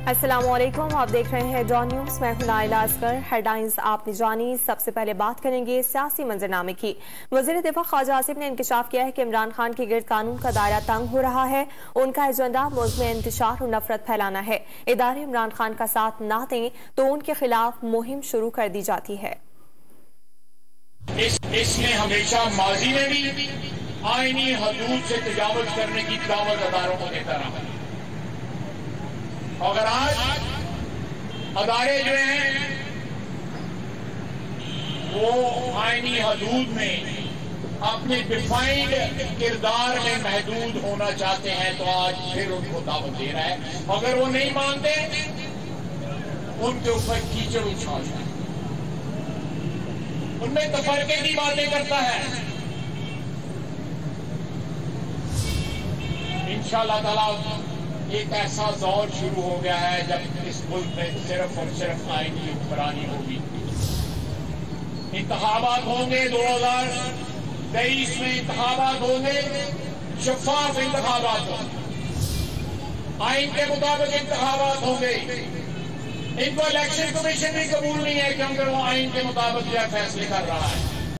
अस्सलामुअलैकुम, आप देख रहे हैं डॉन न्यूज। मैं हूं नाइला असगर। हेडलाइंस आपने जानी। सबसे पहले बात करेंगे सियासी मंजरनामे की। वज़ीर दिफा ख्वाजा आसिफ ने इंकशाफ किया है कि इमरान खान के गिर्द कानून का दायरा तंग हो रहा है। उनका एजेंडा मुल्क में इंतशार और नफरत फैलाना है। इदारे इमरान खान का साथ ना दें तो उनके खिलाफ मुहिम शुरू कर दी जाती है। इसने हमेशा माजी में भी आईनी हदूद से तजावुज करने की दावत अदारों को देता रहा। अगर आज अदारे जो हैं वो आईनी हदूद में अपने डिफाइंड किरदार में महदूद होना चाहते हैं तो आज फिर उनको दावत दे रहा है। अगर वो नहीं मानते उनके ऊपर कीचड़ उछालता है, उनमें तफरके की बातें करता है। इंशाअल्लाह ताला एक ऐसा दौर शुरू हो गया है जब इस मुल्क में सिर्फ और सिर्फ आईनी हुक्मरानी होगी। इंतखाबात होंगे, 2023 में इंतखाबात होंगे, शफाफ इंतखाबात होंगे, आइन के मुताबिक इंतखाबात होंगे। इनको इलेक्शन कमीशन भी कबूल नहीं है कि अगर वो आइन के मुताबिक जो फैसले कर रहा है।